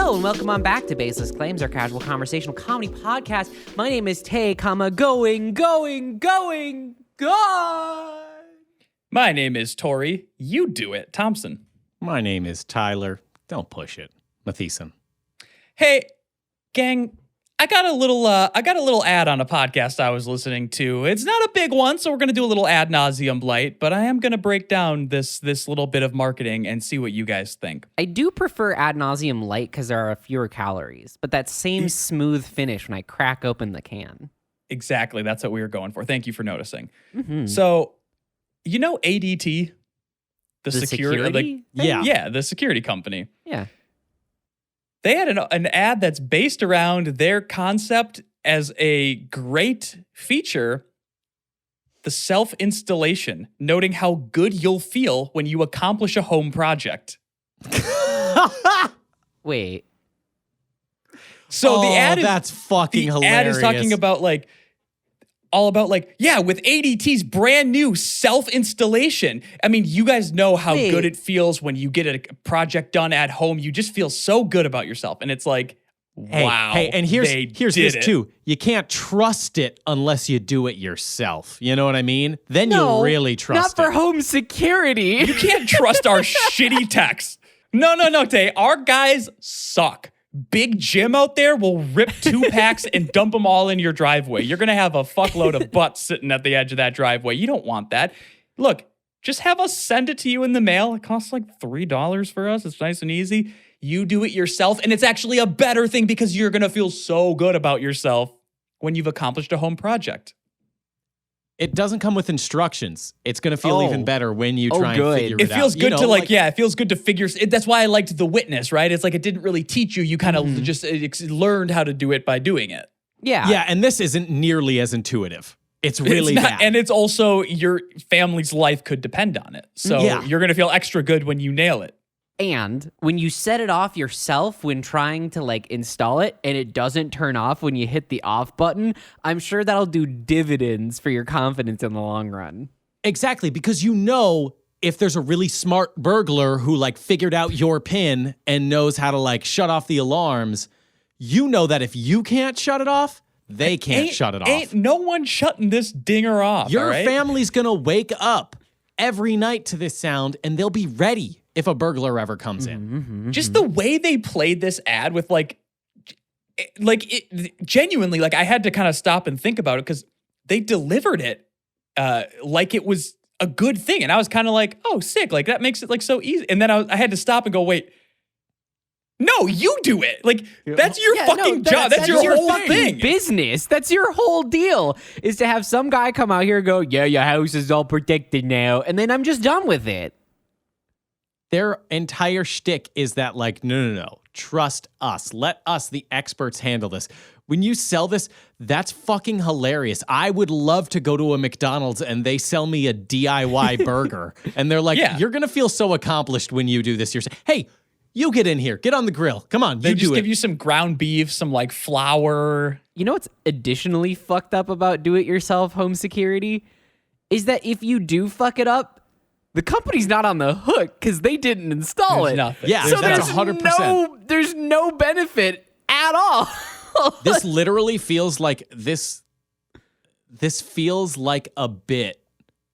Hello and welcome on back to Baseless Claims, our casual conversational comedy podcast. My name is Tay, going. My name is Tori. You do it, Thompson. My name is Tyler. Don't push it, Matheson. Hey, gang, I got a little ad on a podcast I was listening to. It's not a big one, so we're gonna do a little ad nauseum blight, but I am gonna break down this little bit of marketing and see what you guys think. I do prefer ad nauseum light because there are fewer calories, but that same smooth finish when I crack open the can. Exactly, that's what we were going for. Thank you for noticing. Mm-hmm. So, you know ADT, the security? Yeah, the security company. Yeah. They had an ad that's based around their concept as a great feature, the self-installation, noting how good you'll feel when you accomplish a home project. Wait. So the ad is that's fucking hilarious. The ad is talking about with ADT's brand new self-installation. I mean, you guys know how good it feels when you get a project done at home. You just feel so good about yourself. And it's like, wow. Hey, and here's this too. You can't trust it unless you do it yourself. You know what I mean? Then you'll really trust not it. for home security. You can't trust our shitty techs. No, Tay. Our guys suck. Big Jim out there will rip 2 packs and dump them all in your driveway. You're going to have a fuckload of butts sitting at the edge of that driveway. You don't want that. Look, just have us send it to you in the mail. It costs like $3 for us. It's nice and easy. You do it yourself, and it's actually a better thing because you're going to feel so good about yourself when you've accomplished a home project. It doesn't come with instructions. It's going to feel even better when you try and figure it out. It feels good it feels good to figure. That's why I liked The Witness, right? It's like it didn't really teach you. You kind of just learned how to do it by doing it. Yeah. Yeah, and this isn't nearly as intuitive. It's really bad. And it's also your family's life could depend on it. So you're going to feel extra good when you nail it. And when you set it off yourself when trying to install it and it doesn't turn off when you hit the off button, I'm sure that'll do dividends for your confidence in the long run. Exactly, because you know if there's a really smart burglar who figured out your PIN and knows how to shut off the alarms, you know that if you can't shut it off, they can't shut it off. Ain't no one shutting this dinger off. Your all right? family's gonna wake up every night to this sound and they'll be ready if a burglar ever comes in. Just the way they played this ad with genuinely, I had to kind of stop and think about it because they delivered it like it was a good thing. And I was kind of like, oh, sick. That makes it so easy. And then I had to stop and go, wait, no, you do it. That's your fucking job. That's your whole thing. Business. That's your whole deal is to have some guy come out here and go, yeah, your house is all protected now. And then I'm just done with it. Their entire shtick is that no, trust us. Let us, the experts, handle this. When you sell this, that's fucking hilarious. I would love to go to a McDonald's and they sell me a DIY burger. And they're like, you're going to feel so accomplished when you do this yourself. Hey, you get in here. Get on the grill. Come on, they just give you some ground beef, some flour. You know what's additionally fucked up about do-it-yourself home security? Is that if you do fuck it up, the company's not on the hook because they didn't install it. Nothing. Yeah, so that's 100%. There's no benefit at all. This literally feels like this feels like a bit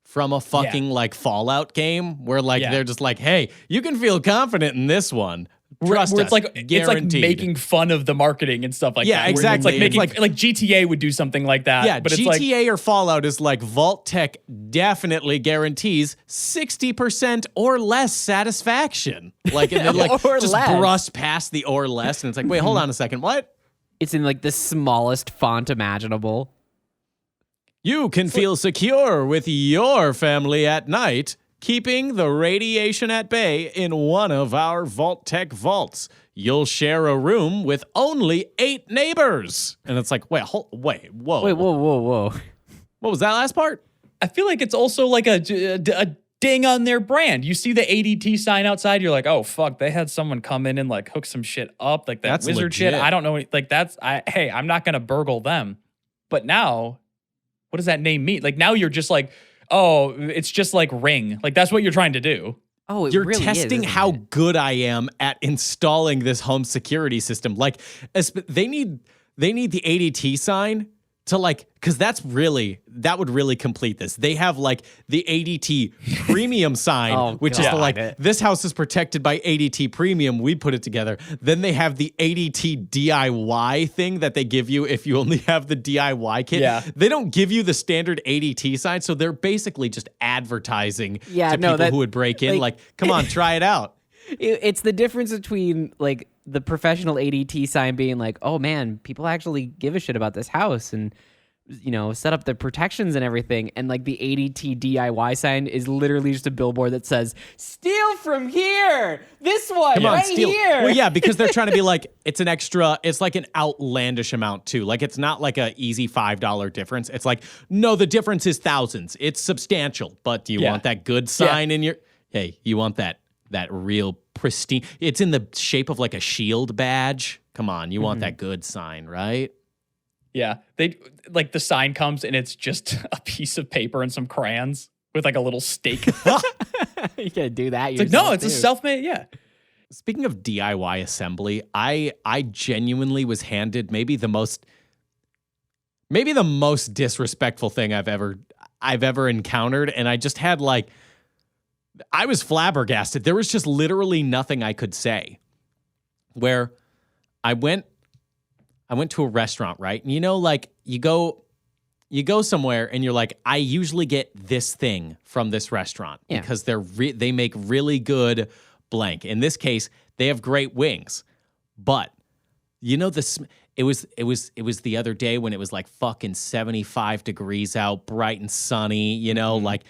from a fucking Fallout game where they're just hey, you can feel confident in this one. Trust us, it's like making fun of the marketing and stuff like that. Yeah, exactly. It's like GTA would do something like that. Yeah, but GTA or Fallout is Vault Tech definitely guarantees 60% or less satisfaction. And then brush past the or less, and it's wait, hold on a second, what? It's in the smallest font imaginable. You can feel secure with your family at night, keeping the radiation at bay in one of our Vault Tech vaults. You'll share a room with only 8 neighbors. And it's whoa. Wait, whoa. What was that last part? I feel like it's also a ding on their brand. You see the ADT sign outside, you're like, oh, fuck, they had someone come in and hook some shit up, that's wizard legit. shit. I don't know, hey, I'm not going to burgle them. But now, what does that name mean? Now you're just oh, it's just Ring. That's what you're trying to do. Oh, it You're really is, testing isn't how it? good I am at installing this home security system. Like, they need the ADT sign to like, because that would really complete this. They have like the ADT premium sign, Oh, which is God. like, this house is protected by ADT premium. We put it together. Then they have the ADT DIY thing that they give you if you only have the DIY kit. Yeah. They don't give you the standard ADT sign. So they're basically just advertising Yeah, to no, people that- who would break in. like- Like, come on, try it out. It's the difference between like the professional ADT sign being like, oh man, people actually give a shit about this house and set up the protections and everything, and like the ADT DIY sign is literally just a billboard that says steal from here, this one Come on, right steal. here. Well, yeah, because they're trying to be like, it's like an outlandish amount too. Like, it's not like a easy $5 difference. It's like, no, the difference is thousands. It's substantial. But do you want that good sign in your? Hey, you want that real pristine? It's in the shape of like a shield badge. Come on, you want that good sign, right? Yeah. They like the sign comes and it's just a piece of paper and some crayons with like a little stake. You can't do that. It's like, no, it's a self-made. Yeah. Speaking of DIY assembly, I genuinely was handed maybe the most disrespectful thing I've ever encountered, and I just had like, I was flabbergasted. There was just literally nothing I could say. Where I went to a restaurant, right? And like you go somewhere and you're like, I usually get this thing from this restaurant because they make really good blank. In this case, they have great wings. But this it was the other day when it was like fucking 75 degrees out, bright and sunny, like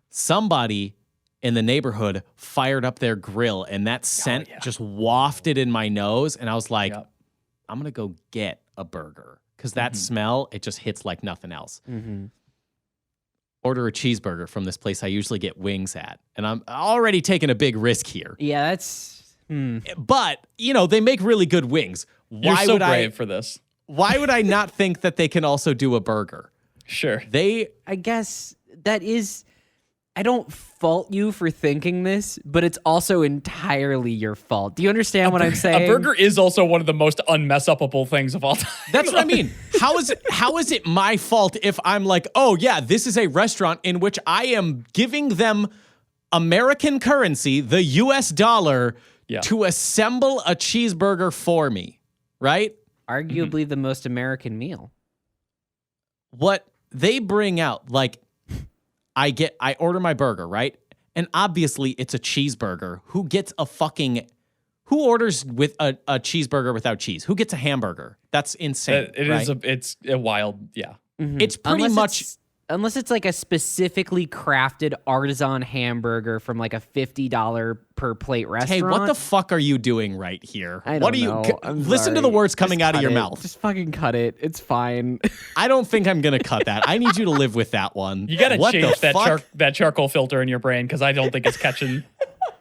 somebody in the neighborhood fired up their grill and that scent just wafted in my nose, and I was like, I'm going to go get a burger because that smell, it just hits like nothing else. Order a cheeseburger from this place I usually get wings at. And I'm already taking a big risk here. Yeah, that's... But, they make really good wings. You're so brave for this. Why would I not think that they can also do a burger? Sure. I guess that is... I don't fault you for thinking this, but it's also entirely your fault. Do you understand what I'm saying? A burger is also one of the most unmess-upable things of all time. That's what I mean. How is it my fault if I'm like, oh yeah, this is a restaurant in which I am giving them American currency, the US dollar, to assemble a cheeseburger for me, right? Arguably the most American meal. What they bring out, like, I order my burger, right? And obviously it's a cheeseburger. Who orders with a cheeseburger without cheese? Who gets a hamburger? That's insane. It's a wild, It's pretty much... Unless it's like a specifically crafted artisan hamburger from like a $50 per plate restaurant. Hey, what the fuck are you doing right here? I don't what are know. you? Listen to the words coming out of your mouth. Just fucking cut it. It's fine. I don't think I'm gonna cut that. I need you to live with that one. You got to What change the fuck? that charcoal filter in your brain because I don't think it's catching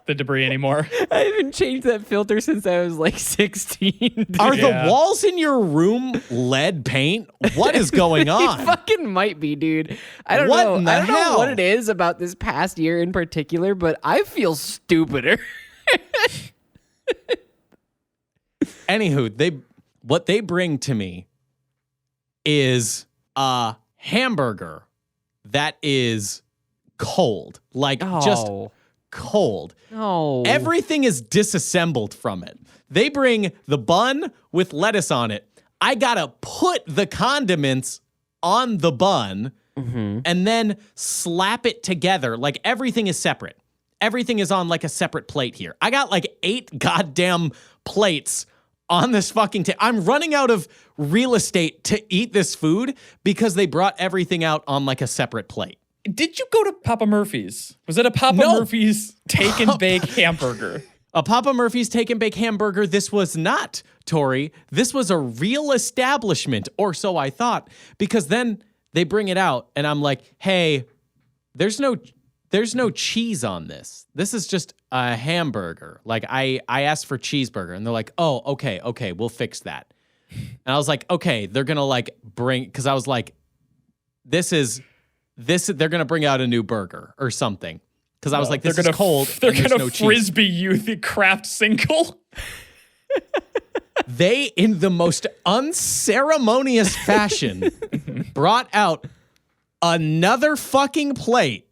the debris anymore. I haven't changed that filter since I was like 16. Dude. Are the walls in your room lead paint? What is going on? It fucking might be, dude. I don't What know. in the I don't know hell? what it is about this past year in particular, but I feel stupider. Anywho, what they bring to me is a hamburger that is cold, like just cold. No. Everything is disassembled from it. They bring the bun with lettuce on it. I gotta put the condiments on the bun and then slap it together. Like, everything is separate. Everything is on like a separate plate here. I got like 8 goddamn plates on this fucking table. I'm running out of real estate to eat this food because they brought everything out on like a separate plate. Did you go to Papa Murphy's? Was it a Papa Murphy's take and bake hamburger? A Papa Murphy's take and bake hamburger. This was not, Tori. This was a real establishment, or so I thought, because then they bring it out and I'm like, hey, there's no cheese on this. This is just a hamburger. Like, I asked for cheeseburger and they're like, oh, okay, we'll fix that. And I was like, okay, they're going to like because I was like, they're going to bring out a new burger or something. because I was like, this they're is cold. They're and there's gonna no cheese. frisbee you the Kraft single. They, in the most unceremonious fashion, brought out another fucking plate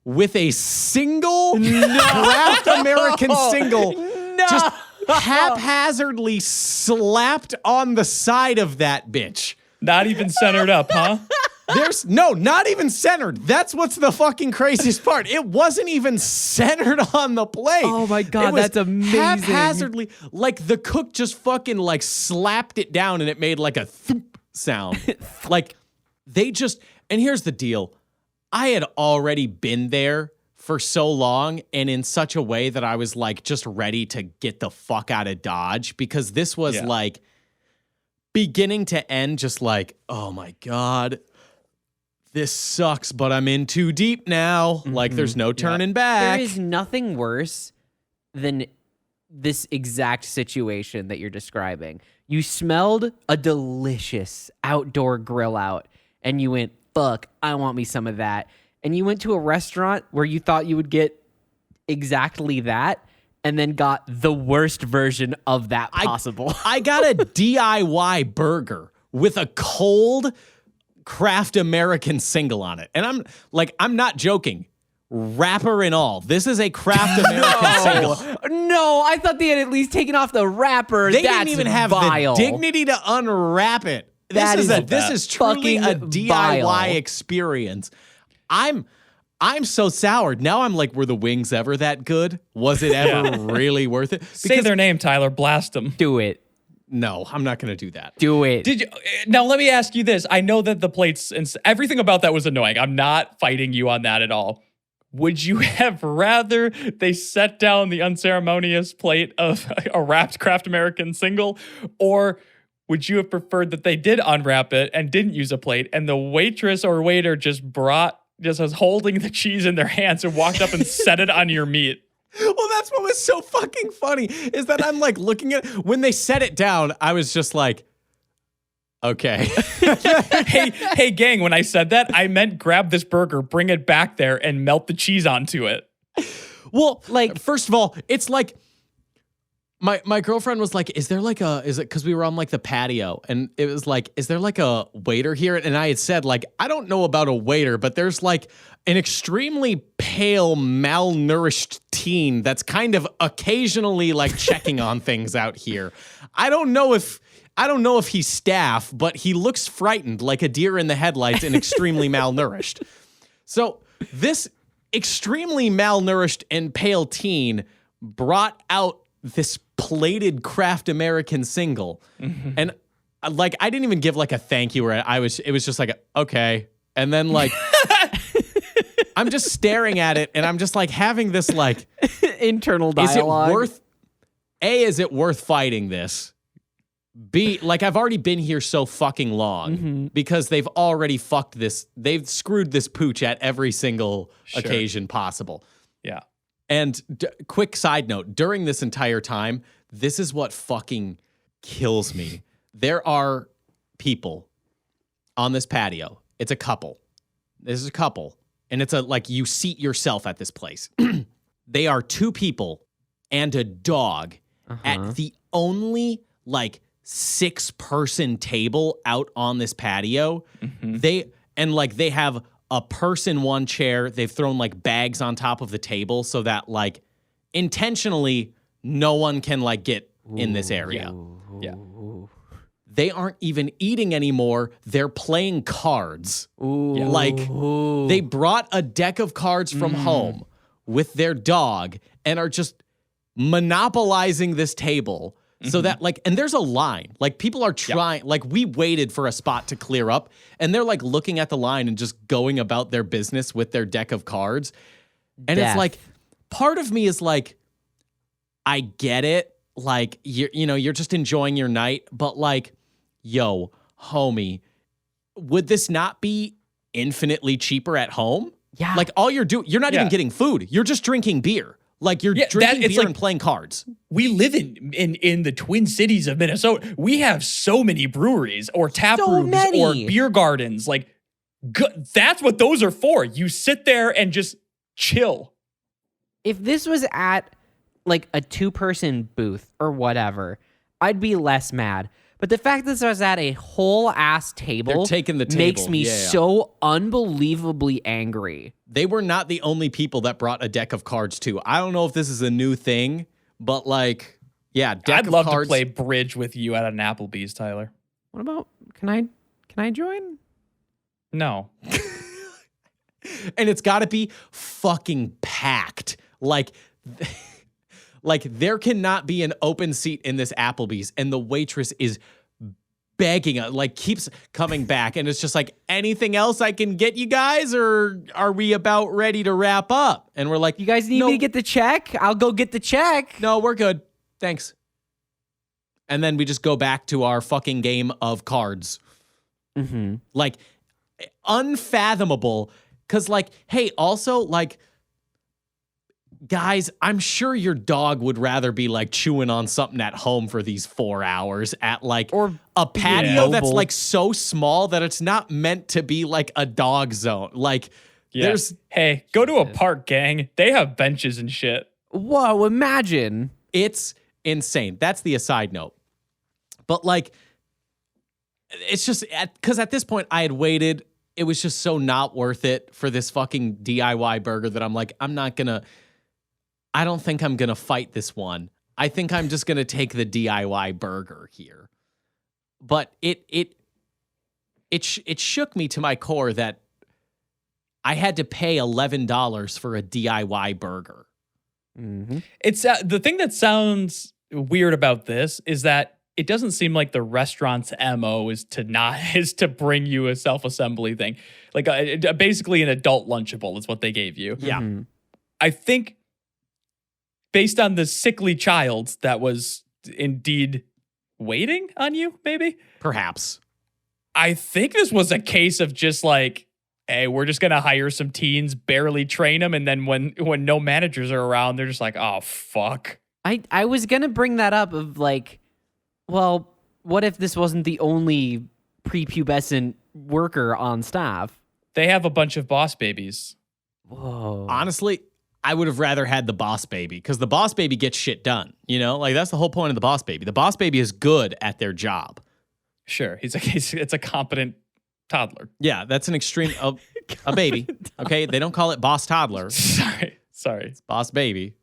with a single Kraft American single just haphazardly slapped on the side of that bitch. Not even centered up, huh? Not even centered. That's what's the fucking craziest part. It wasn't even centered on the plate. Oh my God, It was that's amazing. Haphazardly, like the cook just fucking like slapped it down and it made like a thump sound. Like they just, and here's the deal. I had already been there for so long and in such a way that I was like just ready to get the fuck out of Dodge because this was like beginning to end just like, oh my God. This sucks, but I'm in too deep now. Like, there's no turning back. There is nothing worse than this exact situation that you're describing. You smelled a delicious outdoor grill out, and you went, fuck, I want me some of that. And you went to a restaurant where you thought you would get exactly that, and then got the worst version of that possible. I got a DIY burger with a cold Kraft American single on it. And I'm not joking. Wrapper and all. This is a Kraft American single. No, I thought they had at least taken off the wrapper. They That's didn't even have vile. the dignity to unwrap it. That This is truly a fucking DIY vile. experience. I'm so soured. Now I'm like, were the wings ever that good? Was it ever really worth it? Say their name, Tyler. Blast them. Do it. No, I'm not going to do that. Do it. Did you? Now let me ask you this. I know that the plates and everything about that was annoying. I'm not fighting you on that at all. Would you have rather they set down the unceremonious plate of a wrapped Kraft American single, or would you have preferred that they did unwrap it and didn't use a plate, and the waitress or waiter just was holding the cheese in their hands and walked up and set it on your meat? Well, that's what was so fucking funny is that I'm like looking at when they set it down, I was just like, okay. hey, gang, when I said that, I meant grab this burger, bring it back there, and melt the cheese onto it. Well, like, first of all, it's like my girlfriend was like, is it because we were on like the patio and it was like, is there like a waiter here? And I had said, like, I don't know about a waiter, but there's like an extremely pale, malnourished teen that's kind of occasionally like checking on things out here. I don't know if he's staff, but he looks frightened like a deer in the headlights and extremely malnourished. So this extremely malnourished and pale teen brought out this plated Kraft American single. And like, I didn't even give like a thank you or it was just like, okay. And then like, I'm just staring at it and I'm just like having this like internal dialogue. Is it worth fighting this? B, like I've already been here so fucking long because they've already fucked this. They've screwed this pooch at every single occasion possible. Yeah. And quick side note, during this entire time, this is what fucking kills me. There are people on this patio. It's a couple. This is a couple. And it's like you seat yourself at this place. They are two people and a dog at the only like 6-person table out on this patio. They have a person, one chair. They've thrown like bags on top of the table so that like intentionally no one can like get in this area. Yeah. They aren't even eating anymore. They're playing cards. Ooh. Like they brought a deck of cards from home with their dog and are just monopolizing this table. So that like, and there's a line, like people are trying, like we waited for a spot to clear up and they're like looking at the line and just going about their business with their deck of cards. And it's like, part of me is like, I get it. Like, you're just enjoying your night, but like, yo, homie, would this not be infinitely cheaper at home? Yeah. Like all you're doing, you're not even getting food. You're just drinking beer. Like you're drinking beer like, and playing cards. We live in the Twin Cities of Minnesota. We have so many breweries or tap rooms or beer gardens. Like that's what those are for. You sit there and just chill. if this was at like a 2-person booth or whatever, I'd be less mad. But the fact that this was at a whole ass table They're taking the table. makes me Yeah. so unbelievably angry. They were not the only people that brought a deck of cards too. I don't know if this is a new thing, but like, yeah, deck I'd of love cards. to play bridge with you at an Applebee's, Tyler. What about can I join? No. And it's got to be fucking packed. Like there cannot be an open seat in this Applebee's, and the waitress is begging, like keeps coming back, and it's just like, anything else I can get you guys, or are we about ready to wrap up? And we're like, You guys need me to get the check? I'll go get the check. no, we're good, thanks. And then we just go back to our fucking game of cards. Mm-hmm. Like, unfathomable. Because, like, hey, also, like, guys, I'm sure your dog would rather be, like, chewing on something at home for these 4 hours at, like, Or a patio that's, mobile. like, so small that it's not meant to be, like, a dog zone. Like, Yeah. there's... Hey, go to a park, gang. They have benches and shit. Whoa, imagine. It's insane. That's the aside note. But, like, it's just... Because at this point, I had waited... It was just so not worth it for this fucking DIY burger that I'm like, I don't think I'm gonna fight this one. I think I'm just gonna take the DIY burger here. But it shook me to my core that I had to pay $11 for a DIY burger. Mm-hmm. It's the thing that sounds weird about this is that it doesn't seem like the restaurant's MO is to bring you a self-assembly thing. Like basically an adult Lunchable is what they gave you. Yeah. Mm-hmm. I think based on the sickly child that was indeed waiting on you, maybe, Perhaps. I think this was a case of just like, hey, we're just going to hire some teens, barely train them. And then when no managers are around, they're just like, oh, fuck. I was gonna bring that up of like, well, what if this wasn't the only prepubescent worker on staff? They have a bunch of boss babies. Whoa. Honestly, I would have rather had the boss baby, because the boss baby gets shit done. You know, like that's the whole point of the boss baby. The boss baby is good at their job. Sure, it's a competent toddler. Yeah, that's an extreme a baby. Okay, they don't call it boss toddler. Sorry. It's boss baby.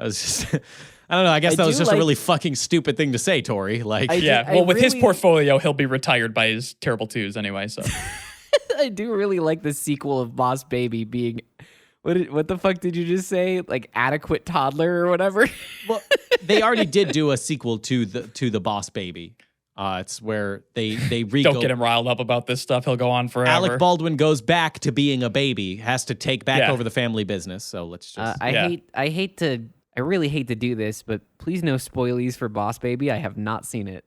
I was just, I don't know. I guess I that was do just a like- really fucking stupid thing to say, Tori. Like, Yeah, I well, with his really- portfolio, he'll be retired by his terrible twos anyway. So I do really like the sequel of Boss Baby being what the fuck did you just say? Like adequate toddler or whatever? well, they already did do a sequel to the boss baby. It's where they don't get him riled up about this stuff. He'll go on forever. Alec Baldwin goes back to being a baby, has to take back Yeah. over the family business. So let's just. I really hate to do this, but please no spoilies for Boss Baby. I have not seen it.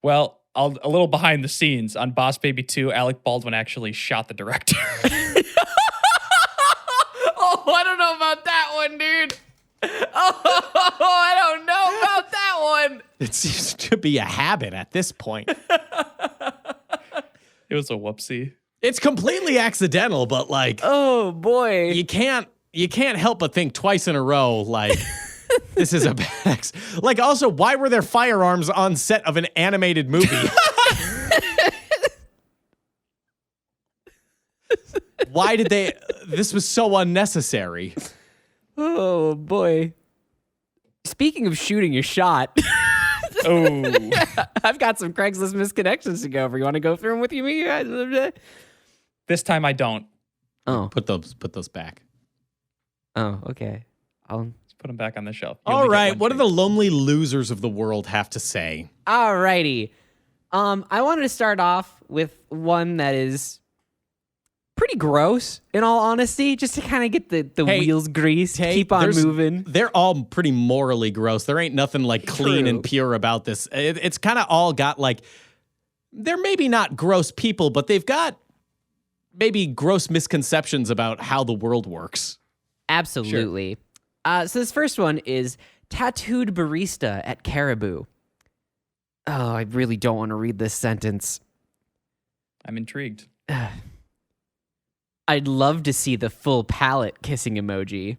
Well, a little behind the scenes on Boss Baby 2, Alec Baldwin actually shot the director. Oh, I don't know about that one, dude. Oh, I don't know about that one. It seems to be a habit at this point. It was a whoopsie. It's completely accidental, but like Oh boy. you can't help but think twice in a row, like this is a bad like also, why were there firearms on set of an animated movie? Why did they this was so unnecessary. Oh boy. Speaking of shooting your shot, Oh, I've got some Craigslist misconnections to go over. You want to go through them with me, guys? this time I don't. Oh, Put those back. okay. Let's put them back on the shelf. All right, what do the lonely losers of the world have to say? Alrighty. I wanted to start off with one that is pretty gross, in all honesty, just to kind of get the Hey, wheels greased, Tay, keep on there's- moving. They're all pretty morally gross. There ain't nothing like clean and True. pure about this. It's kind of all got like, they're maybe not gross people, but they've got maybe gross misconceptions about how the world works. Absolutely. So this first one is tattooed barista at Caribou. Oh, I really don't want to read this sentence. I'm intrigued. I'd love to see the full palette kissing emoji.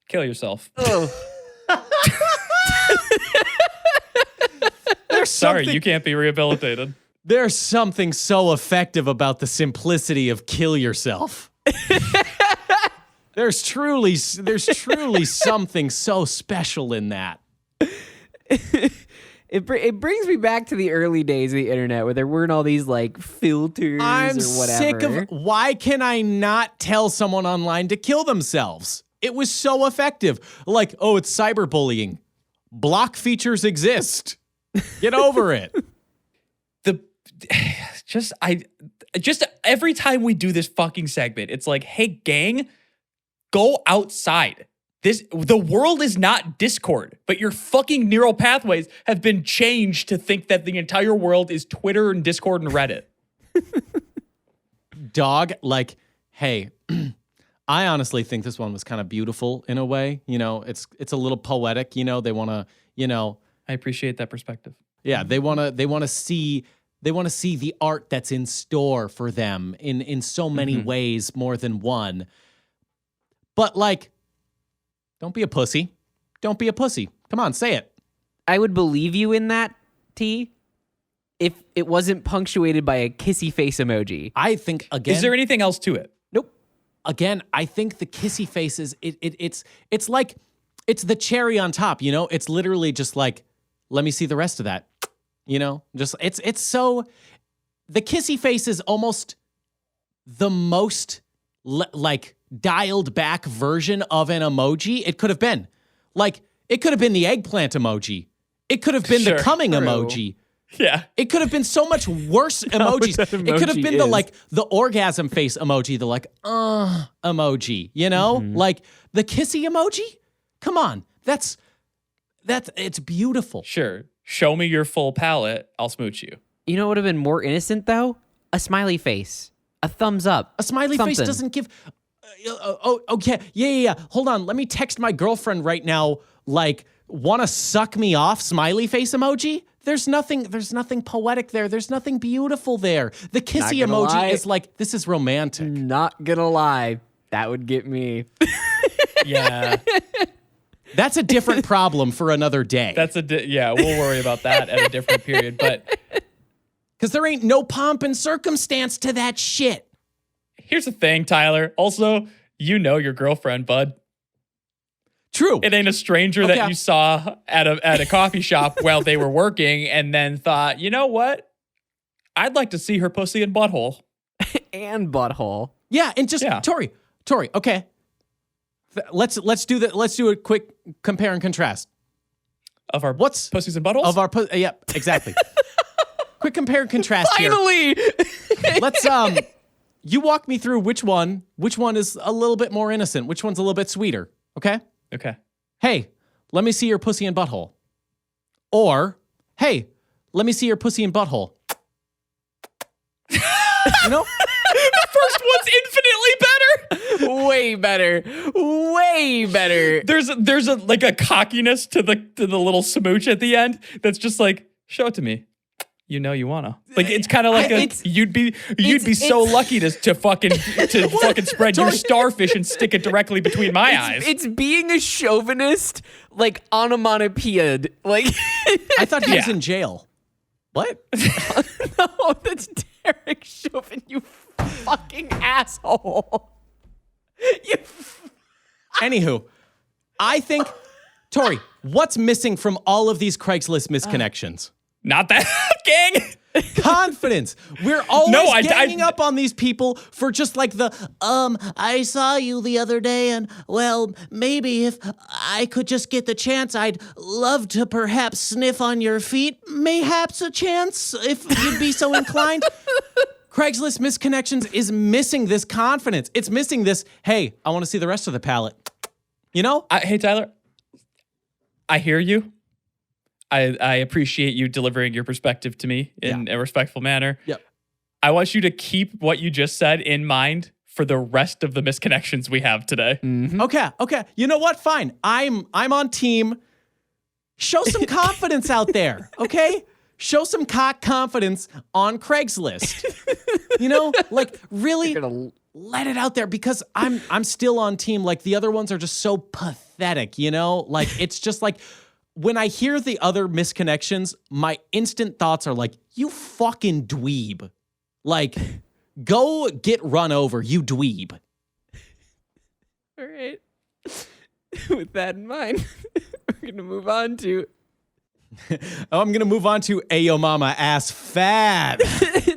Kill yourself. Oh. Sorry, you can't be rehabilitated. There's something so effective about the simplicity of kill yourself. There's truly something so special in that. It brings me back to the early days of the internet where there weren't all these like filters I'm or whatever. sick of why can I not tell someone online to kill themselves? It was so effective. Like, oh, it's cyberbullying. Block features exist. Get over it. Just every time we do this fucking segment, it's like, hey, gang, go outside. The world is not Discord, but your fucking neural pathways have been changed to think that the entire world is Twitter and Discord and Reddit. Dog, like, hey, I honestly think this one was kind of beautiful in a way. You know, it's a little poetic. You know, they want to, you know, I appreciate that perspective. Yeah, they want to see the art that's in store for them in so many ways, more than one. But like, don't be a pussy. Don't be a pussy. Come on, say it. I would believe you in that, T, if it wasn't punctuated by a kissy face emoji. I think again. Is there anything else to it? Nope. Again, I think the kissy faces. It's like it's the cherry on top. You know, it's literally just like, let me see the rest of that. You know, just it's so. The kissy face is almost the most like dialed back version of an emoji it could have been. Like, it could have been the eggplant emoji. It could have been the coming emoji. Yeah. It could have been so much worse emojis. It could have been the orgasm face emoji, the like, emoji, you know? Like, the kissy emoji? Come on. That's it's beautiful. Sure. Show me your full palette. I'll smooch you. You know what would have been more innocent, though? A smiley face. A thumbs up. A smiley face doesn't give... okay. Yeah. Hold on. Let me text my girlfriend right now, like, want to suck me off smiley face emoji? There's nothing poetic there. There's nothing beautiful there. The kissy emoji is like, this is romantic. Not gonna lie. That would get me. Yeah. That's a different problem for another day. We'll worry about that at a different period. But because there ain't no pomp and circumstance to that shit. Here's the thing, Tyler. Also, you know your girlfriend, bud. True. It ain't a stranger that you saw at a coffee shop while they were working and then thought, you know what? I'd like to see her pussy and butthole. And butthole. Yeah, and just Tori, okay. Let's do a quick compare and contrast. Of our pussies and buttholes? Of our yeah, exactly. Quick compare and contrast Finally! Here. Let's you walk me through which one is a little bit more innocent, which one's a little bit sweeter, okay? Okay. Hey, let me see your pussy and butthole. Or, hey, let me see your pussy and butthole. You know? The first one's infinitely better. Way better. Way better. There's a cockiness to the little smooch at the end that's just like, show it to me. You know you wanna. Like, it's kind of like you'd be so lucky to fucking spread your starfish and stick it directly between my eyes. It's being a chauvinist, like onomatopoeia'd. Like I thought he was in jail. What? No, that's Derek Chauvin, you fucking asshole. Anywho, I think, Tori, what's missing from all of these Craigslist misconnections? Not that, gang. Confidence. We're always ganging up on these people for just like I saw you the other day and, well, maybe if I could just get the chance, I'd love to perhaps sniff on your feet. Mayhaps a chance, if you'd be so inclined. Craigslist misconnections is missing this confidence. It's missing this, hey, I want to see the rest of the palette. You know? Hey, Tyler, I hear you. I appreciate you delivering your perspective to me in a respectful manner. Yep. I want you to keep what you just said in mind for the rest of the misconnections we have today. Mm-hmm. Okay. You know what? Fine. I'm on team. Show some confidence out there, okay? Show some confidence on Craigslist. You know, like really, let it out there because I'm still on team. Like the other ones are just so pathetic, you know? Like it's just like when I hear the other misconnections, my instant thoughts are like, you fucking dweeb. Like, go get run over, you dweeb. All right. With that in mind, we're going to move on to... I'm going to move on to Ayo Mama Ass Fat.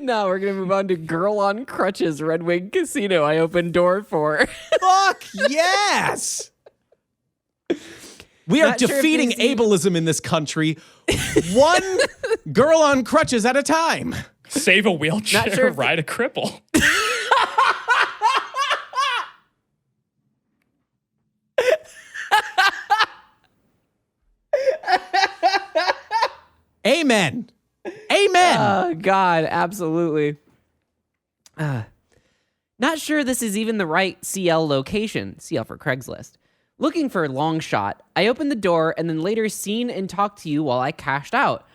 No, we're going to move on to Girl on Crutches, Red Wing Casino. I opened door for. Fuck yes! We are Not sure if defeating this is- ableism in this country, one girl on crutches at a time. Save a wheelchair, Not sure if- ride a cripple. Amen. Amen. Oh, God, absolutely. Not sure this is even the right CL location. CL for Craigslist. Looking for a long shot, I opened the door and then later seen and talked to you while I cashed out.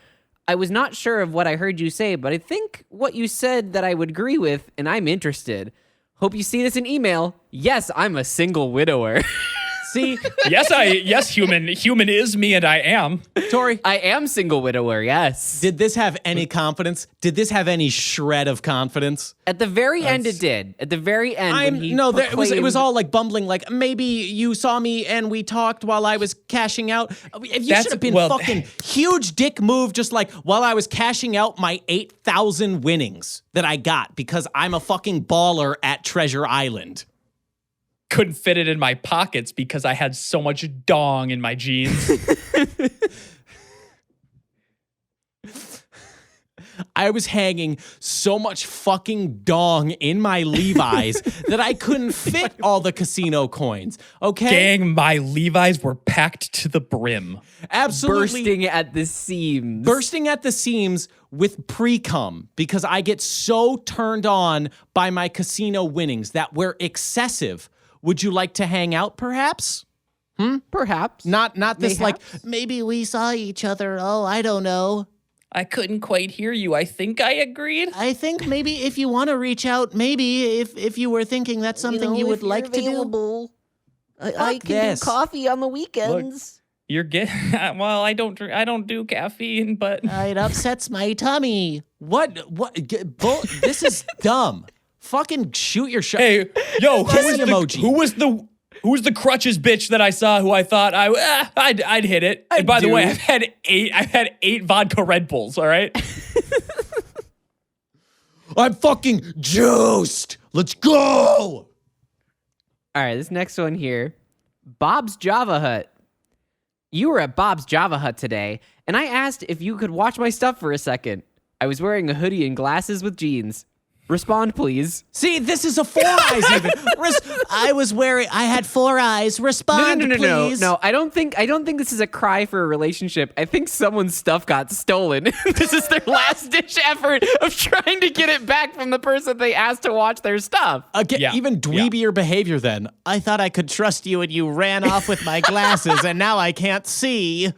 I was not sure of what I heard you say, but I think what you said that I would agree with, and I'm interested. Hope you see this in email. Yes, I'm a single widower. See, Yes, human is me, and I am. Tori, I am single widower, yes. did this have any confidence? Did this have any shred of confidence? At the very end, it did. At the very end, when he It was proclaimed- all like bumbling, like maybe you saw me and we talked while I was cashing out. You should have been fucking huge dick move, just like while I was cashing out my 8,000 winnings that I got because I'm a fucking baller at Treasure Island. Couldn't fit it in my pockets because I had so much dong in my jeans. I was hanging so much fucking dong in my Levi's that I couldn't fit all the casino coins. Okay? Gang, my Levi's were packed to the brim. Absolutely. bursting at the seams. Bursting at the seams with pre-cum because I get so turned on by my casino winnings that we're excessive. Would you like to hang out, perhaps? Perhaps. Not this like, Mayhaps. maybe we saw each other. Oh, I don't know. I couldn't quite hear you. I think I agreed. I think maybe if you want to reach out, maybe if you were thinking that's something you would like to do. I can this. do coffee on the weekends. You're getting well. I don't do caffeine, but It upsets my tummy. What? This is dumb. Fucking shoot your shot. hey, yo, Kissy emoji. who was the crutches bitch that I saw who I thought I'd hit it. And by the way, I've had eight vodka Red Bulls. All right. I'm fucking juiced. Let's go. All right, this next one here. Bob's Java Hut. You were at Bob's Java Hut today, and I asked if you could watch my stuff for a second. I was wearing a hoodie and glasses with jeans. Respond, please. See, this is a 4 eyes even. I had 4 eyes. Respond, please. No, I don't think this is a cry for a relationship. I think someone's stuff got stolen. This is their last ditch effort of trying to get it back from the person they asked to watch their stuff. Again, Yeah. even dweebier behavior then. I thought I could trust you and you ran off with my glasses and now I can't see.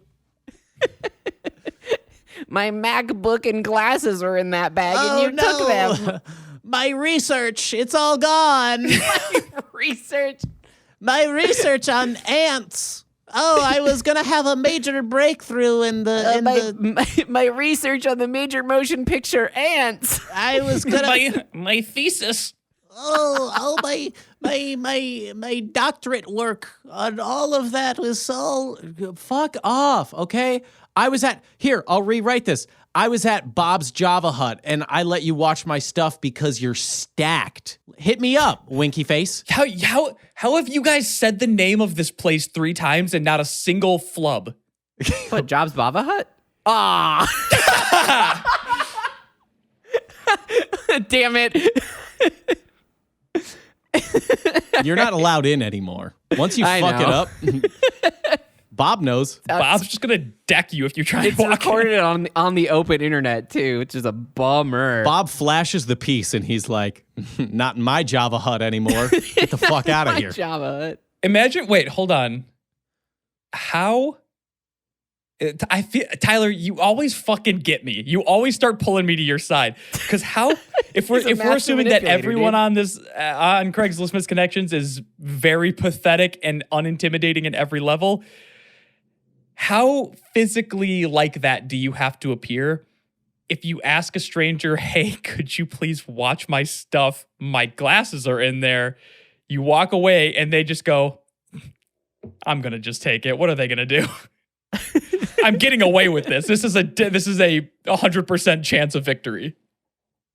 My MacBook and glasses were in that bag, and you took them. My research, it's all gone. Research. My research on ants. Oh, I was gonna have a major breakthrough in My research on the major motion picture Ants. I was gonna. my thesis. My doctorate work on all of that was all. Fuck off, okay? I'll rewrite this. I was at Bob's Java Hut and I let you watch my stuff because you're stacked. Hit me up, winky face. How have you guys said the name of this place 3 times and not a single flub? What, Jobs Baba Hut? Ah. Damn it. You're not allowed in anymore. Once you I fuck know. it up, Bob knows. Bob's just gonna deck you if you try It's and walk in. recorded on the open internet too, which is a bummer. Bob flashes the piece and he's like, not in my Java Hut anymore. Get the fuck out of My here. Java Hut. Imagine. Wait, hold on. How I feel Tyler, you always fucking get me. You always start pulling me to your side. Because if we're assuming that everyone on this on Craigslist Misconnections is very pathetic and unintimidating in every level, how physically like that do you have to appear? If you ask a stranger, hey, could you please watch my stuff? My glasses are in there. You walk away and they just go, I'm gonna just take it. What are they gonna do? I'm getting away with this. This is a 100% chance of victory.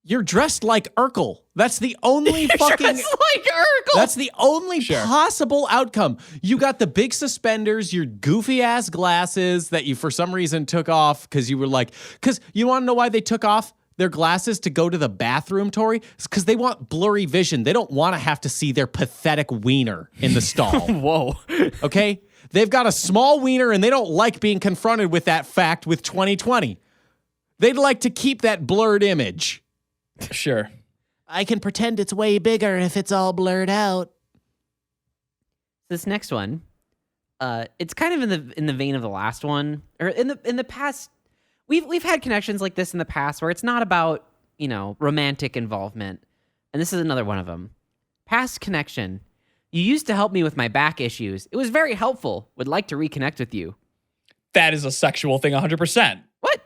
You're dressed like Urkel. That's the only fucking. Dressed like Urkel. That's the only possible outcome. You got the big suspenders, your goofy ass glasses that you for some reason took off because you were like, because you want to know why they took off their glasses to go to the bathroom, Tori? It's because they want blurry vision. They don't want to have to see their pathetic wiener in the stall. Whoa. Okay? They've got a small wiener and they don't like being confronted with that fact with 2020. They'd like to keep that blurred image. Sure. I can pretend it's way bigger if it's all blurred out. This next one, it's kind of in the vein of the last one, or in the past. We've had connections like this in the past where it's not about, romantic involvement, and this is another one of them. Past connection. You used to help me with my back issues. It was very helpful. Would like to reconnect with you. That is a sexual thing, 100%. What?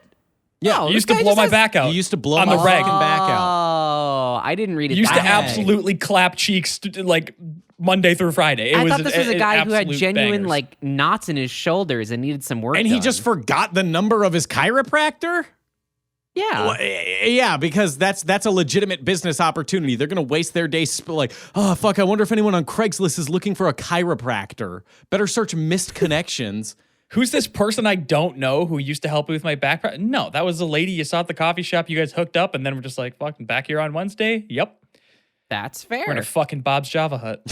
Yeah, No, You used to blow my back out. You used to blow on my the reg. fucking back out. Oh, I didn't read it. You used to that way. absolutely clap cheeks like Monday through Friday. I thought this was a guy who had absolute genuine bangers. like knots in his shoulders and needed some work. And he done. just forgot the number of his chiropractor? yeah. Well, yeah, because that's a legitimate business opportunity. They're going to waste their day like, oh, fuck, I wonder if anyone on Craigslist is looking for a chiropractor. Better search missed connections. Who's this person I don't know who used to help me with my back? No, that was a lady you saw at the coffee shop. You guys hooked up, and then we're just like, fucking back here on Wednesday? Yep. That's fair. We're in a fucking Bob's Java Hut.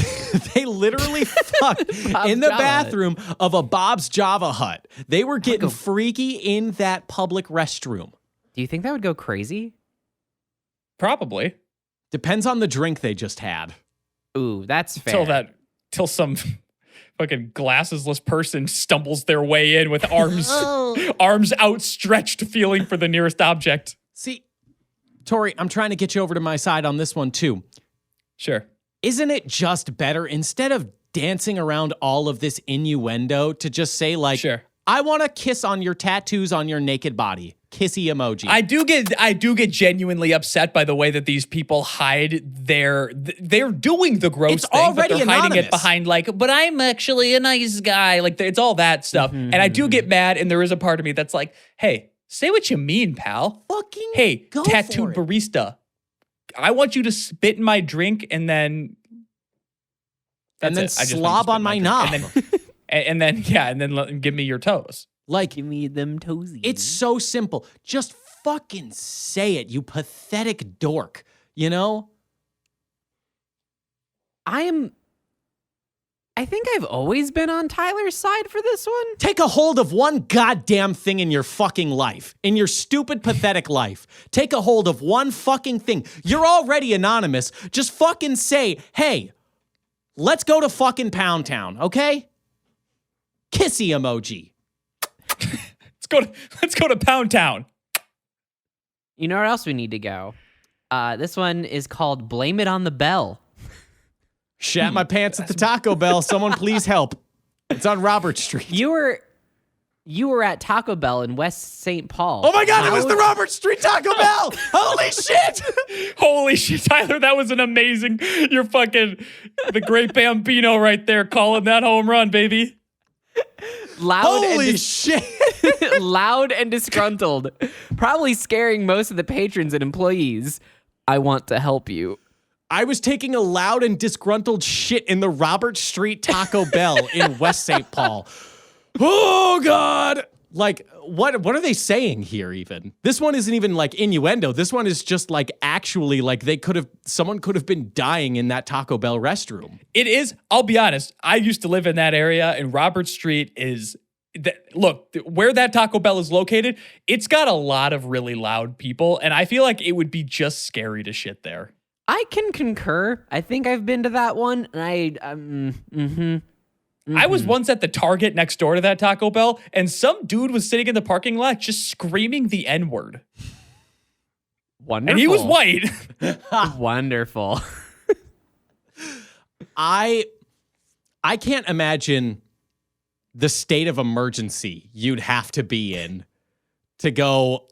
They literally fucked in the Java bathroom of a Bob's Java Hut. They were getting freaky in that public restroom. Do you think that would go crazy? Probably. Depends on the drink they just had. Ooh, that's fair. Till some fucking glassesless person stumbles their way in with arms outstretched, feeling for the nearest object. See, Tori, I'm trying to get you over to my side on this one too. Sure. Isn't it just better, instead of dancing around all of this innuendo, to just say like, Sure. I want to kiss on your tattoos on your naked body. Kissy emoji. I do get genuinely upset by the way that these people hide they're doing the gross It's thing, but already they're hiding anonymous. it behind like, but I'm actually a nice guy. Like it's all that stuff. And I do get mad, and there is a part of me that's like, hey, say what you mean, pal. Fucking Hey, go tattooed for it. barista. I want you to spit in my drink and then And then that's it. I just want you to slob spit on in my drink. knob. And then give me your toes. Like, Give me them toesies. it's so simple. Just fucking say it, you pathetic dork. You know? I think I've always been on Tyler's side for this one. Take a hold of one goddamn thing in your fucking life. In your stupid, pathetic life. Take a hold of one fucking thing. You're already anonymous. Just fucking say, hey, let's go to fucking Pound Town, okay? Kissy emoji. Let's go to Pound Town. You know where else we need to go? This one is called Blame It on the Bell. Shat my pants at the Taco Bell. Someone please help. It's on Robert Street. You were at Taco Bell in West St. Paul. Oh my God, it was the Robert Street Taco Bell. Holy shit. Holy shit, Tyler, that was an amazing. You're fucking the great Bambino right there calling that home run, baby. Holy shit. Loud and disgruntled, probably scaring most of the patrons and employees. I want to help you. I was taking a loud and disgruntled shit in the Robert Street Taco Bell in West St. Paul. Oh God. Like, what are they saying here even? This one isn't even like innuendo. This one is just like actually like someone could have been dying in that Taco Bell restroom. It is, I'll be honest, I used to live in that area, and Robert Street is, look, where that Taco Bell is located, it's got a lot of really loud people, and I feel like it would be just scary to shit there. I can concur. I think I've been to that one, and I was once at the Target next door to that Taco Bell, and some dude was sitting in the parking lot just screaming the N-word. Wonderful. And he was white. Wonderful. I can't imagine the state of emergency you'd have to be in to go.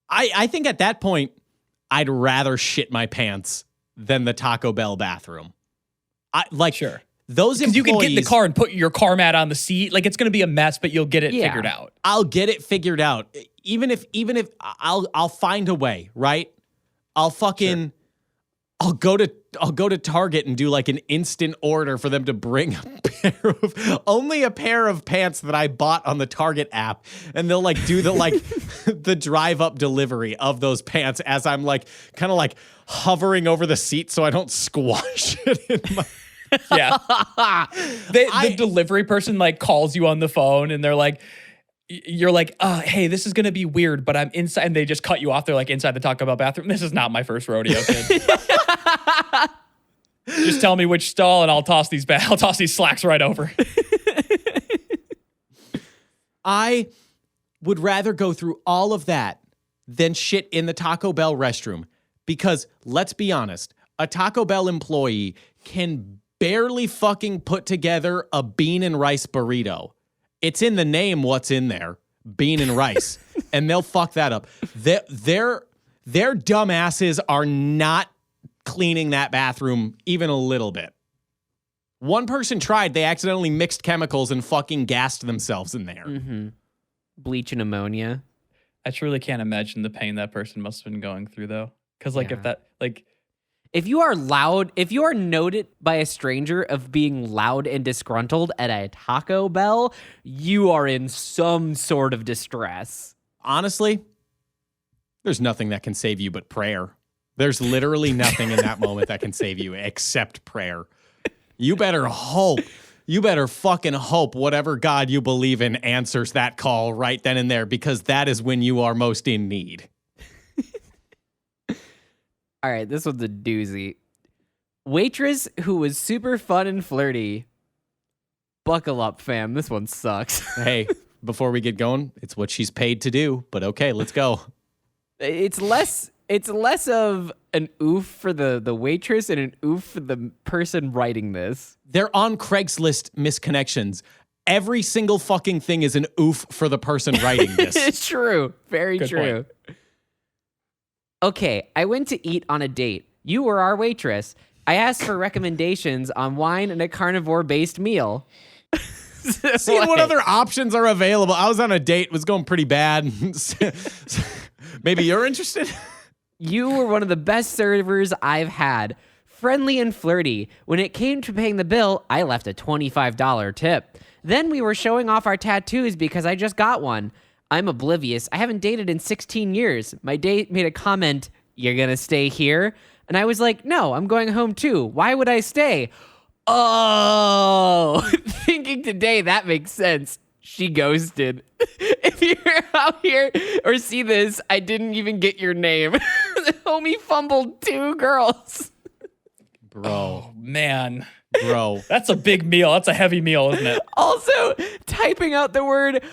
I think at that point, I'd rather shit my pants than the Taco Bell bathroom. Sure. Those Because employees, you can get in the car and put your car mat on the seat. Like, it's going to be a mess, but you'll get it figured out. I'll get it figured out. Even if I'll find a way, right? I'll go to Target and do like an instant order for them to bring only a pair of pants that I bought on the Target app, and they'll like do the the drive up delivery of those pants as I'm like kind of like hovering over the seat so I don't squash it in my. Yeah. The delivery person like calls you on the phone and they're like, you're like, hey, this is going to be weird, but I'm inside. And they just cut you off. They're like, inside the Taco Bell bathroom. This is not my first rodeo, kid. Just tell me which stall and I'll toss these slacks right over. I would rather go through all of that than shit in the Taco Bell restroom. Because let's be honest, a Taco Bell employee can barely fucking put together a bean and rice burrito. It's in the name what's in there, bean and rice, and they'll fuck that up. Their dumbasses are not cleaning that bathroom even a little bit. One person tried. They accidentally mixed chemicals and fucking gassed themselves in there. Mm-hmm. Bleach and ammonia. I truly can't imagine the pain that person must have been going through, though. Because, if you are loud, if you are noted by a stranger of being loud and disgruntled at a Taco Bell, you are in some sort of distress. Honestly, there's nothing that can save you but prayer. There's literally nothing in that moment that can save you except prayer. You better hope. You better fucking hope whatever God you believe in answers that call right then and there, because that is when you are most in need. All right, this one's a doozy. Waitress who was super fun and flirty. Buckle up, fam. This one sucks. Hey, before we get going, it's what she's paid to do, but okay, let's go. It's less of an oof for the waitress and an oof for the person writing this. They're on Craigslist misconnections. Every single fucking thing is an oof for the person writing this. It's true. Very Good true. point. Okay, I went to eat on a date. You were our waitress. I asked for recommendations on wine and a carnivore-based meal. Seeing what other options are available. I was on a date, was going pretty bad. Maybe you're interested? You were one of the best servers I've had. Friendly and flirty. When it came to paying the bill, I left a $25 tip. Then we were showing off our tattoos because I just got one. I'm oblivious. I haven't dated in 16 years. My date made a comment, "You're gonna stay here?" And I was like, "No, I'm going home too. Why would I stay?" Oh, thinking today, that makes sense. She ghosted. If you're out here or see this, I didn't even get your name. The homie fumbled 2 girls. Bro. Oh, man. Bro. That's a big meal. That's a heavy meal, isn't it? Also, typing out the word with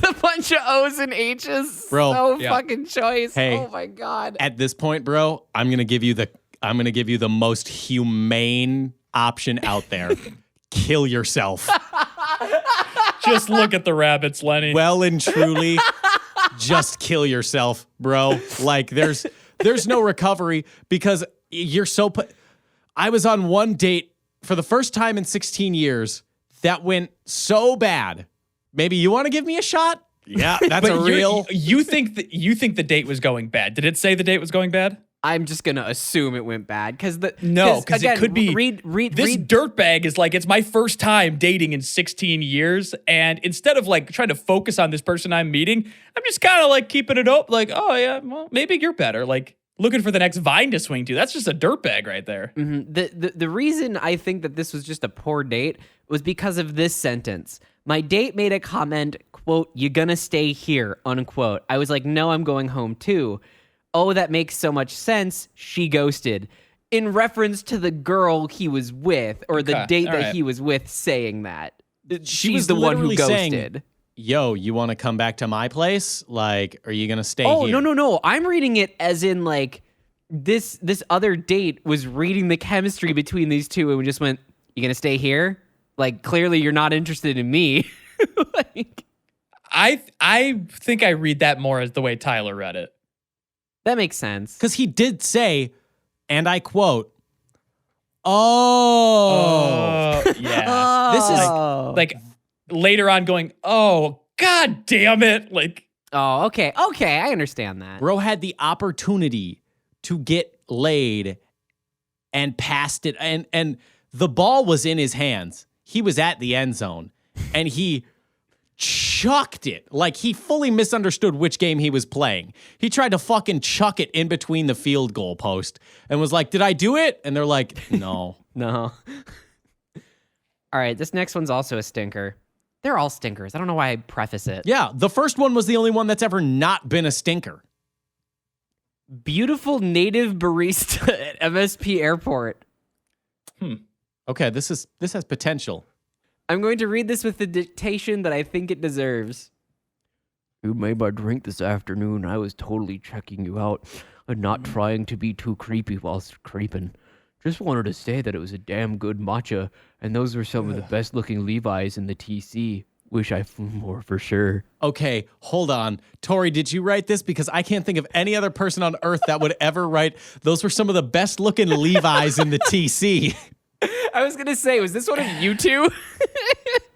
a bunch of O's and H's. Bro. So Yeah. fucking choice. Hey. Oh my God. At this point, bro, I'm gonna give you the most humane option out there. Kill yourself. Just look at the rabbits, Lenny. Well and truly, just kill yourself, bro. Like there's no recovery because you're so I was on one date for the first time in 16 years that went so bad. Maybe you want to give me a shot? Yeah, that's But a real. You think the date was going bad? Did it say the date was going bad? I'm just gonna assume it went bad because Because it could be. Read. This dirtbag is like, it's my first time dating in 16 years, and instead of like trying to focus on this person I'm meeting, I'm just kind of like keeping it up. Like, oh yeah, well maybe you're better. Like looking for the next vine to swing to. That's just a dirtbag right there. Mm-hmm. The reason I think that this was just a poor date was because of this sentence. My date made a comment, quote, "You gonna stay here," unquote. I was like, no, I'm going home too. Oh, that makes so much sense. She ghosted. in reference to the girl he was with, or the Okay, date all that right. he was with, saying that. She She's was the one who literally saying, ghosted. Yo, you want to come back to my place? Like, are you going to stay Oh, here? no. I'm reading it as in, like, this other date was reading the chemistry between these two and just went, you gonna stay here? Like, clearly you're not interested in me. Like, I think I read that more as the way Tyler read it. that makes sense. Because he did say, and I quote, oh. Yeah. This is Like later on going, oh, God damn it. Like, Oh, okay. Okay, I understand that. Bro had the opportunity to get laid and passed it. And the ball was in his hands. He was at the end zone. And he chucked it. Like, he fully misunderstood which game he was playing. He tried to fucking chuck it in between the field goal post and was like, did I do it? And they're like, no. No. All right, this next one's also a stinker. They're all stinkers. I don't know why I preface it. Yeah, the first one was the only one that's ever not been a stinker. Beautiful native barista at MSP Airport. Okay, this has potential. I'm going to read this with the dictation that I think it deserves. You made my drink this afternoon. I was totally checking you out and not trying to be too creepy whilst creeping. Just wanted to say that it was a damn good matcha, and those were some of the best looking Levi's in the TC. Wish I flew more for sure. Okay, hold on. Tori, did you write this? Because I can't think of any other person on earth that would ever write, those were some of the best looking Levi's in the TC. I was going to say, was this one of you two?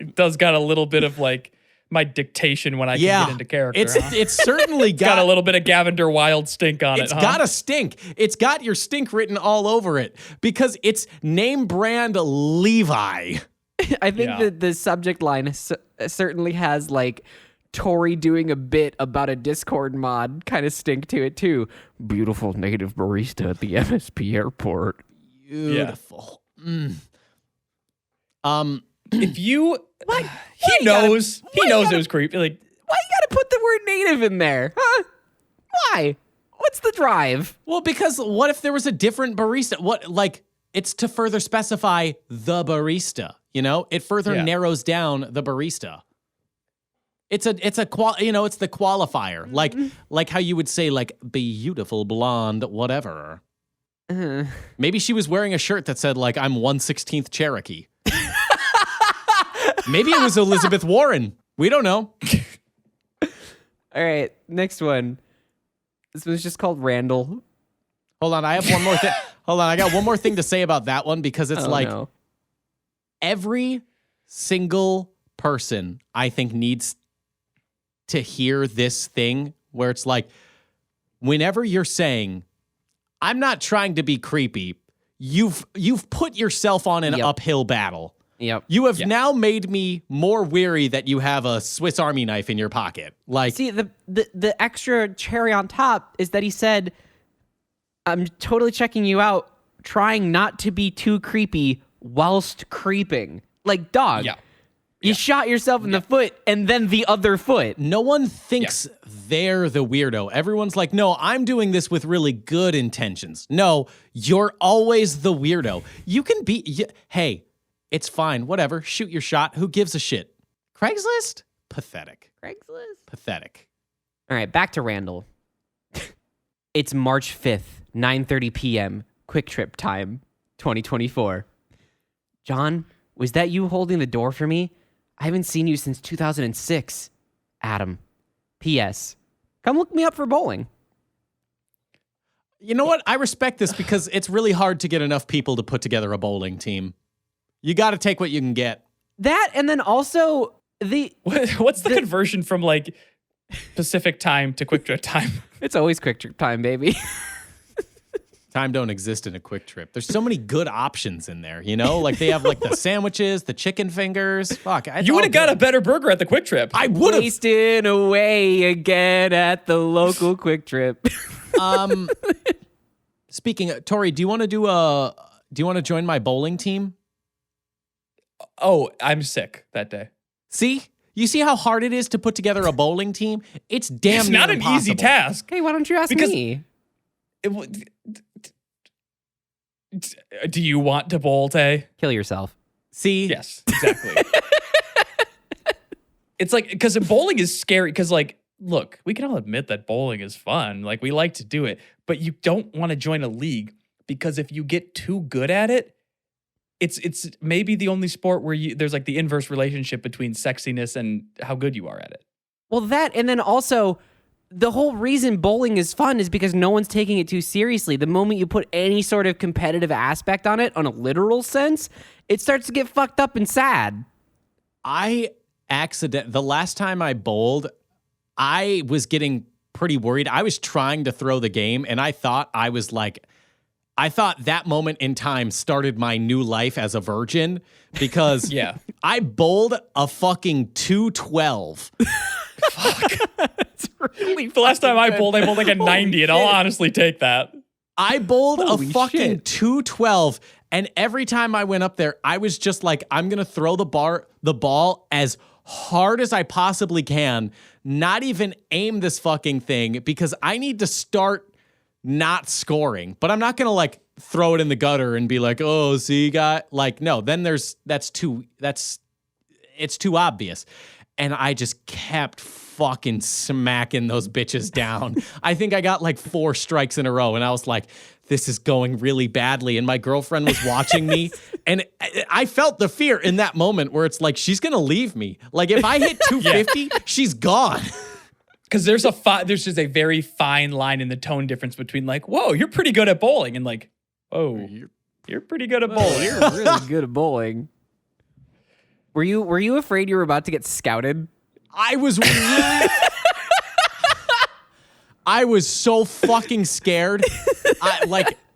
it does got a little bit of like my dictation when I can get into character. It's certainly got a little bit of Gavender Wild stink on It's it. got a stink. It's got your stink written all over it because it's name brand Levi. I think that the subject line certainly has like Tori doing a bit about a Discord mod kind of stink to it too. Beautiful native barista at the MSP Airport. Beautiful. If you, What? he knows it was creepy. Like, Why you gotta put the word native in there? Huh? Why? What's the drive? Well, because what if there was a different barista? What, like, it's to further specify the barista, you know? It further narrows down the barista. It's the qualifier. Like how you would say, like, beautiful blonde, whatever. Maybe she was wearing a shirt that said, like, I'm 1/16th Cherokee. Maybe it was Elizabeth Warren. We don't know. All right, next one. This one's just called Randall. Hold on, I have one more thing. Hold on, I got one more thing to say about that one because it's every single person I think needs to hear this thing where it's like, whenever you're saying, I'm not trying to be creepy, you've put yourself on an uphill battle. Yep. You have now made me more weary that you have a Swiss Army knife in your pocket. Like, see, the extra cherry on top is that he said, I'm totally checking you out, trying not to be too creepy whilst creeping. Like, dog. yeah. You shot yourself in the foot and then the other foot. no one thinks they're the weirdo. Everyone's like, no, I'm doing this with really good intentions. No, you're always the weirdo. You can be, hey, it's fine. Whatever. Shoot your shot. Who gives a shit? Craigslist? Pathetic. Craigslist? Pathetic. All right, back to Randall. It's March 5th, 9:30 p.m., quick trip time, 2024. John, was that you holding the door for me? I haven't seen you since 2006. Adam. P.S. Come look me up for bowling. You know what? I respect this because it's really hard to get enough people to put together a bowling team. You got to take what you can get. That, and then also What's the conversion from like Pacific time to quick trip time? it's always quick trip time, baby. Time don't exist in a quick trip. There's so many good options in there, you know? Like they have like the sandwiches, the chicken fingers. Fuck. You would have got a better burger at the quick trip. I would have. Wasting away again at the local quick trip. Speaking of, Tori, do you want to join my bowling team? Oh, I'm sick that day. See? You see how hard it is to put together a bowling team? It's damn It's near not an impossible. easy task. Hey, why don't you ask Because- me? Do you want to bowl, Tay? Kill yourself. See? Yes, exactly. It's like, because bowling is scary, because like, look, we can all admit that bowling is fun. Like, we like to do it, but you don't want to join a league, because if you get too good at it, it's maybe the only sport where there's like the inverse relationship between sexiness and how good you are at it. Well, that, and then also, the whole reason bowling is fun is because no one's taking it too seriously. The moment you put any sort of competitive aspect on it, on a literal sense, it starts to get fucked up and sad. The last time I bowled, I was getting pretty worried. I was trying to throw the game, and I thought that moment in time started my new life as a virgin, because Yeah. I bowled a fucking 212. Really The last time I bowled like a 90, and I'll honestly take that. I bowled Holy a fucking shit. 212, and every time I went up there, I was just like, I'm gonna throw the ball as hard as I possibly can, not even aim this fucking thing, because I need to start not scoring. But I'm not gonna like throw it in the gutter and be like, oh, see, guy. Like, no, then it's too obvious. And I just kept fucking smacking those bitches down. I think I got like 4 strikes in a row, and I was like, this is going really badly. And my girlfriend was watching me, and I felt the fear in that moment where it's like, she's gonna leave me. Like, if I hit 250, she's gone. Because there's just a very fine line in the tone difference between like, whoa, you're pretty good at bowling, and like, oh, you're pretty good at bowling. You're really good at bowling. Were you afraid you were about to get scouted? I was really, I was so fucking scared.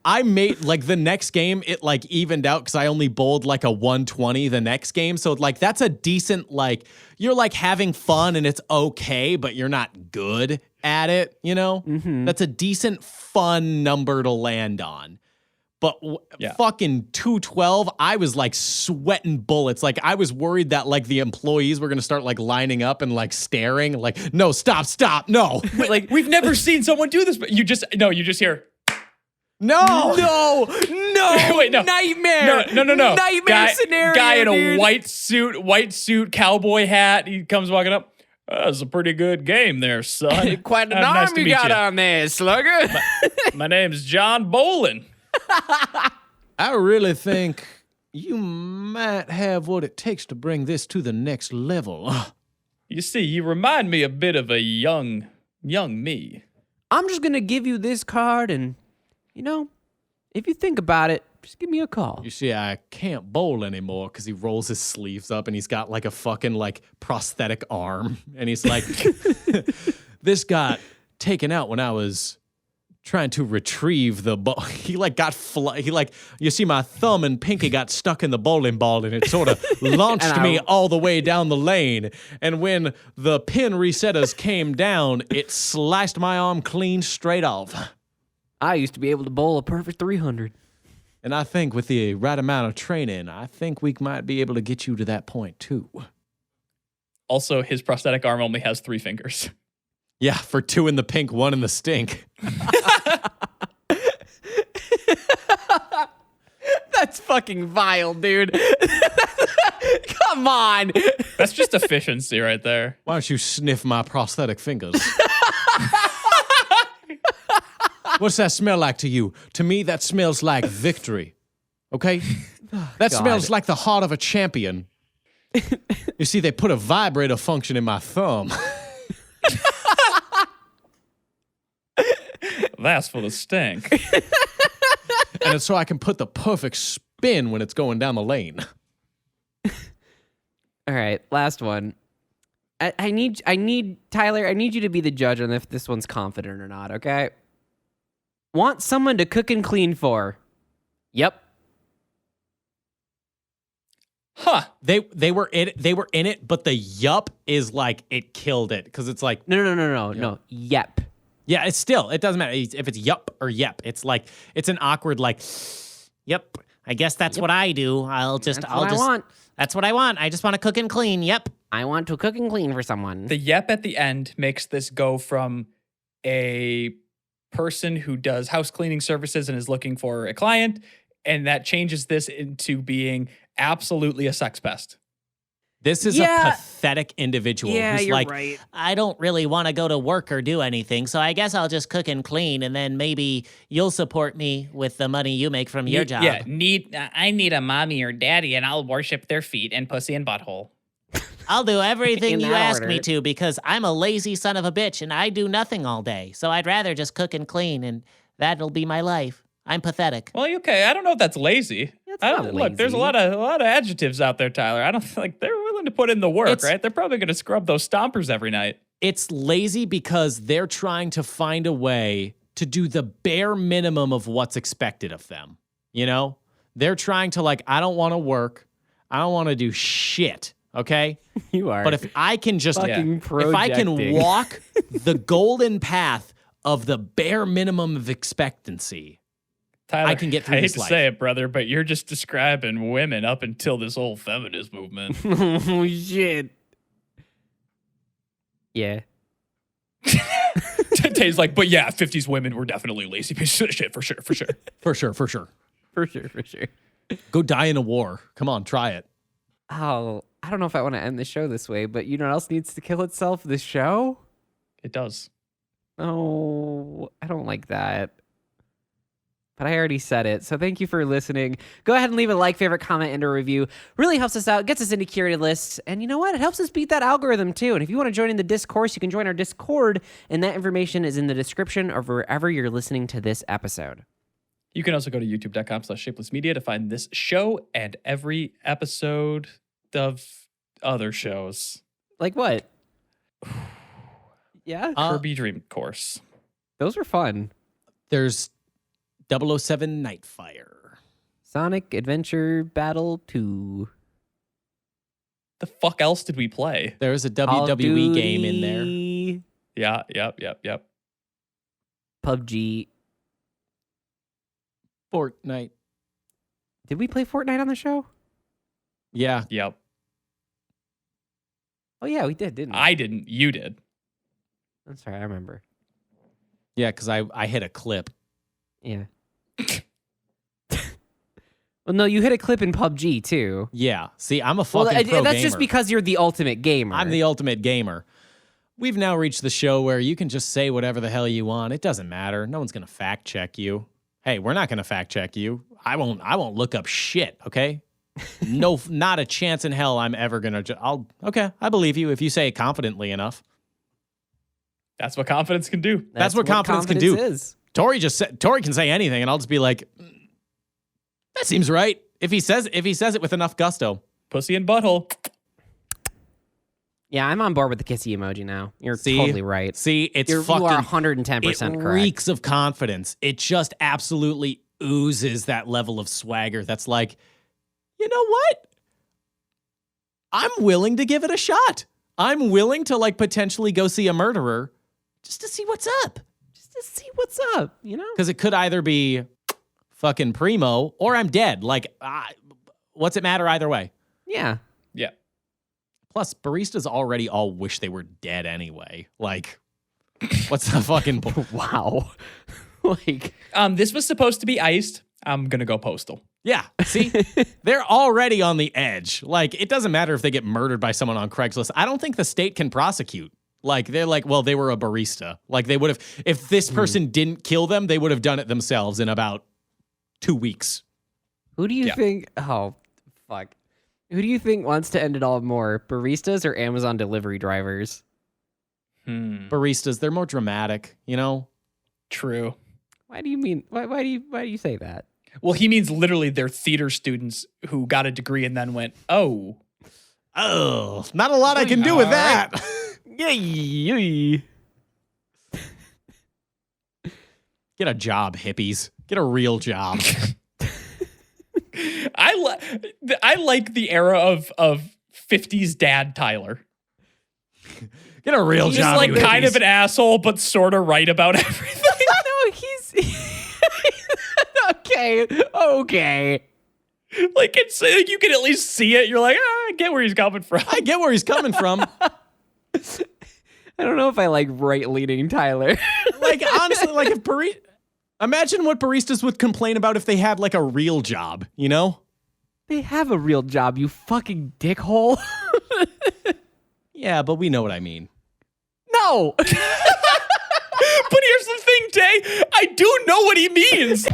I made like the next game, it like evened out because I only bowled like a 120 the next game. So like that's a decent, like, you're like having fun and it's okay, but you're not good at it, you know? Mm-hmm. That's a decent fun number to land on. But fucking 212, I was like sweating bullets. Like I was worried that like the employees were going to start like lining up and like staring like, no, stop, no. Like, we've never seen someone do this, but you just hear. No. Wait, no. Nightmare. No. Nightmare scenario, Guy in a dude. white suit, cowboy hat. He comes walking up. That's a pretty good game there, son. Quite an Nice arm to you meet got you. on there, slugger. My name's John Bolin. I really think you might have what it takes to bring this to the next level. You see, you remind me a bit of a young me. I'm just gonna give you this card, and if you think about it, just give me a call. You see, I can't bowl anymore because he rolls his sleeves up and he's got like a fucking like prosthetic arm. And he's like, this got taken out when I was trying to retrieve the ball. He like got you see my thumb and pinky got stuck in the bowling ball and it sort of launched me all the way down the lane. And when the pin resetters came down, it sliced my arm clean straight off. I used to be able to bowl a perfect 300. And I think with the right amount of training, I think we might be able to get you to that point too. Also, his prosthetic arm only has 3 fingers. Yeah, for 2 in the pink, 1 in the stink. That's fucking vile, dude. Come on. That's just efficiency right there. Why don't you sniff my prosthetic fingers? What's that smell like to you? To me, that smells like victory. Okay? That smells like the heart of a champion. You see, they put a vibrator function in my thumb. That's for the stink. And it's so I can put the perfect spin when it's going down the lane. All right, last one. I need Tyler, I need you to be the judge on if this one's confident or not, okay? Want someone to cook and clean for. Yep. Huh. They were in it, but the yup is like it killed it because it's like No. Yep. yeah, it doesn't matter if it's yup or yep. It's like it's an awkward like Yep. I guess that's what I do. I want. That's what I want. I just want to cook and clean. Yep. I want to cook and clean for someone. The yep at the end makes this go from a person who does house cleaning services and is looking for a client and that changes this into being absolutely a sex pest. This is a pathetic individual Yeah, who's you're like, right. I don't really want to go to work or do anything, so I guess I'll just cook and clean, and then maybe you'll support me with the money you make from your job. Yeah, I need a mommy or daddy, and I'll worship their feet and pussy and butthole. I'll do everything In you that ask order. me to because I'm a lazy son of a bitch and I do nothing all day. So I'd rather just cook and clean, and that'll be my life. I'm pathetic. Well, okay. I don't know if that's lazy. It's I not don't look. There's a lazy. lot of adjectives out there, Tyler. I don't think they're willing to put in the work, It's- right? They're probably going to scrub those stompers every night. it's lazy because they're trying to find a way to do the bare minimum of what's expected of them. You know, they're trying to like, I don't want to work. I don't want to do shit. Okay. You are. But if I can just, fucking if I can projecting. walk the golden path of the bare minimum of expectancy, Tyler, I can get through I hate this to life. say it, brother, but you're just describing women up until this whole feminist movement. Oh shit. Yeah. Tay's like, but yeah, 50s women were definitely lazy pieces of shit for sure. for sure, For sure. go die in a war. Come on, try it. Oh, I don't know if I want to end the show this way, but you know what else needs to kill itself? This show? It does. Oh, I don't like that. But I already said it. So thank you for listening. Go ahead and leave a like, favorite, comment, and a review. Really helps us out, gets us into curated lists. And you know what? It helps us beat that algorithm too. And if you want to join in the discourse, you can join our Discord. And that information is in the description of wherever you're listening to this episode. You can also go to youtube.com/shapelessmedia to find this show and every episode of other shows. Like what? Yeah? Kirby Dream Course. Those were fun. There's 007 Nightfire. Sonic Adventure Battle 2. The fuck else did we play? There's a Call of WWE game in there. Duty, Yeah, yep. PUBG. Fortnite. Did we play Fortnite on the show? Yeah. Yep. Oh yeah, we did, didn't we? I didn't. You did. I'm sorry, I remember. Yeah, because I hit a clip. Yeah. Well, no, you hit a clip in PUBG too. Yeah. See, I'm a Well, fucking pro that's gamer. just because you're the ultimate gamer. I'm the ultimate gamer. We've now reached the show where you can just say whatever the hell you want. It doesn't matter. No one's going to fact check you. Hey, we're not going to fact check you. I won't look up shit, okay? No, not a chance in hell I'm ever going to. Okay, I believe you if you say it confidently enough. That's what confidence can do. That's what confidence can do. is. Tori can say anything and I'll just be like, that seems right. If he says it with enough gusto. Pussy and butthole. Yeah, I'm on board with the kissy emoji now. You're See? totally right. See, it's You fucking are 110% it correct. reeks of confidence. It just absolutely oozes that level of swagger that's like, you know what? I'm willing to give it a shot. I'm willing to like potentially go see a murderer just to see what's up. Just to see what's up, you know? Because it could either be fucking primo or I'm dead. Like, what's it matter either way? Yeah. Yeah. Plus, baristas already all wish they were dead anyway. Like, what's the fucking point? Wow. Like, This was supposed to be iced. I'm gonna go postal. Yeah, see? They're already on the edge. Like, it doesn't matter if they get murdered by someone on Craigslist. I don't think the state can prosecute. Like, they're like, well, they were a barista. Like, they would have, if this person didn't kill them, they would have done it themselves in about 2 weeks. who do you Yeah. think? Oh, fuck. Who do you think wants to end it all more? Baristas or Amazon delivery drivers? Baristas, they're more dramatic, you know? True. Why do you mean? Why do you say that? Well, he means literally they're theater students who got a degree and then went, oh. Oh, not a lot I can do with that. Yay! Get a job, hippies. Get a real job. I like the era of 50s dad Tyler. Get a real He's job. like you kind hippies. of an asshole, but sort of right about everything. No, he's okay. Like it's like you can at least see it. You're like, I get where he's coming from. I get where he's coming from. I don't know if I like right leaning Tyler. Like, honestly, like if Imagine what baristas would complain about if they had like a real job, you know? They have a real job, you fucking dickhole. Yeah, but we know what I mean. No. But here's the thing, Tay. I do know what he means.